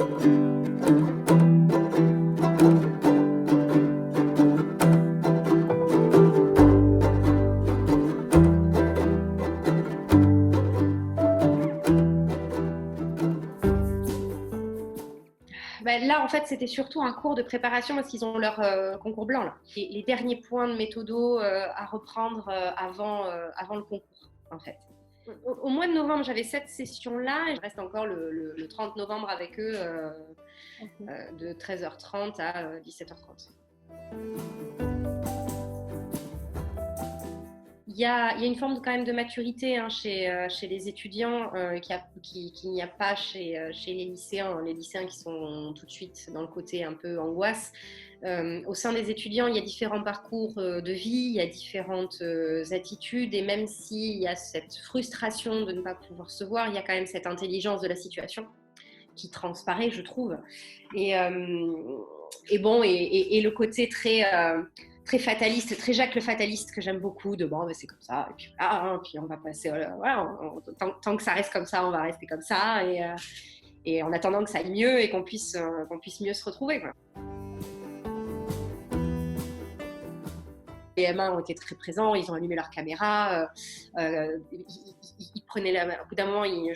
Ben là, en fait, c'était surtout un cours de préparation parce qu'ils ont leur concours blanc, là. Les derniers points de méthodo à reprendre avant le concours, en fait. Au mois de novembre, j'avais cette session-là et je reste encore le 30 novembre avec eux de 13h30 à 17h30. Il y a une forme quand même de maturité chez les étudiants qu'il n'y a pas chez les lycéens. Les lycéens qui sont tout de suite dans le côté un peu angoisse. Au sein des étudiants, il y a différents parcours de vie, il y a différentes attitudes et même s'il y a cette frustration de ne pas pouvoir se voir, il y a quand même cette intelligence de la situation qui transparaît, je trouve. Et bon, et le côté très fataliste, très Jacques le fataliste que j'aime beaucoup, de bon, c'est comme ça, et puis voilà, hein, puis on va passer, voilà, tant que ça reste comme ça, on va rester comme ça, et en attendant que ça aille mieux et qu'on puisse mieux se retrouver, quoi. Les M1 ont été très présents, ils ont allumé leur caméra, ils prenaient au bout d'un moment, ils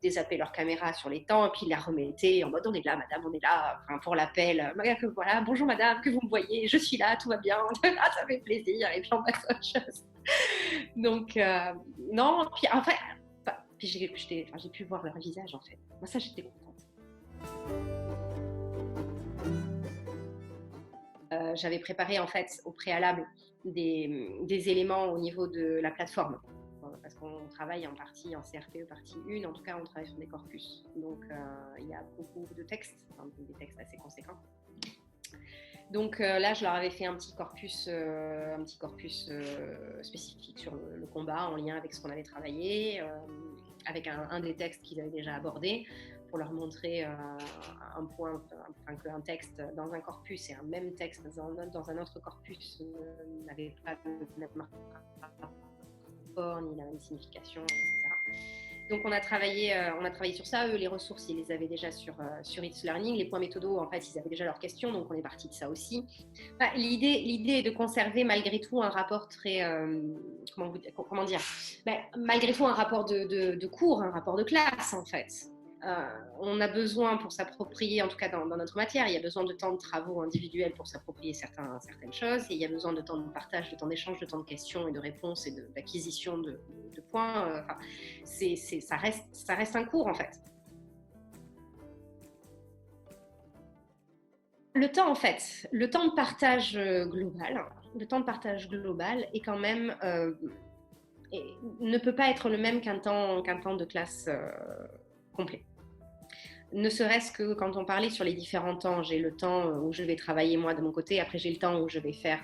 désappaient leur caméra sur les temps, et puis ils la remettaient en mode on est là, madame, on est là, enfin, pour l'appel. Voilà, bonjour madame, que vous me voyez, je suis là, tout va bien, ah, ça fait plaisir, et puis on passe à autre chose. Donc, non, puis en fait, puis j'ai pu voir leur visage en fait. Moi, ça, j'étais contente. J'avais préparé en fait au préalable des éléments au niveau de la plateforme. Parce qu'on travaille en partie en CRPE partie 1, en tout cas on travaille sur des corpus. Donc il y a beaucoup de textes, enfin, des textes assez conséquents. Donc là je leur avais fait un petit corpus spécifique sur le combat en lien avec ce qu'on avait travaillé, avec un des textes qu'ils avaient déjà abordé, pour leur montrer qu'un texte dans un corpus et un même texte dans un autre corpus n'avait pas le même rapport ni la même signification, etc. Donc on a travaillé sur ça. Eux, les ressources, ils les avaient déjà sur It's Learning. Les points méthodo, en fait, ils avaient déjà leurs questions, donc on est parti de ça aussi. Enfin, l'idée est de conserver malgré tout un rapport très... comment dire, malgré tout un rapport de cours, un rapport de classe, en fait. On a besoin pour s'approprier, en tout cas dans notre matière, il y a besoin de temps de travaux individuels pour s'approprier certaines choses, et il y a besoin de temps de partage, de temps d'échange, de temps de questions et de réponses et d'acquisition de points. Ça reste un cours en fait. Le temps de partage global est quand même ne peut pas être le même qu'un temps de classe complet. Ne serait-ce que quand on parlait sur les différents temps, j'ai le temps où je vais travailler moi de mon côté, après j'ai le temps où je vais faire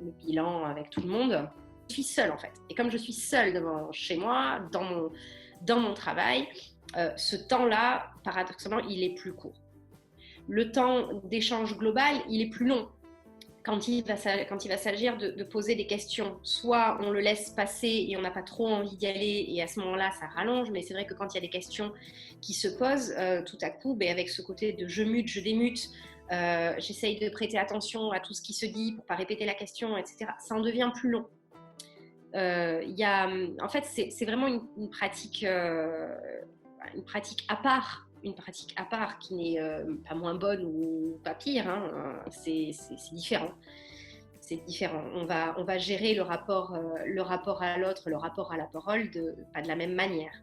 le bilan avec tout le monde. Je suis seule en fait, et comme je suis seule chez moi, dans mon travail, ce temps-là, paradoxalement, il est plus court. Le temps d'échange global, il est plus long. Quand il va s'agir de poser des questions, soit on le laisse passer et on n'a pas trop envie d'y aller et à ce moment-là ça rallonge, mais c'est vrai que quand il y a des questions qui se posent, tout à coup, avec ce côté de je mute, je démute, j'essaye de prêter attention à tout ce qui se dit pour ne pas répéter la question, etc., ça en devient plus long. En fait, c'est vraiment une pratique à part. Une pratique à part qui n'est pas moins bonne ou pas pire, hein. C'est différent. C'est différent. On va gérer le rapport à l'autre, le rapport à la parole pas de la même manière.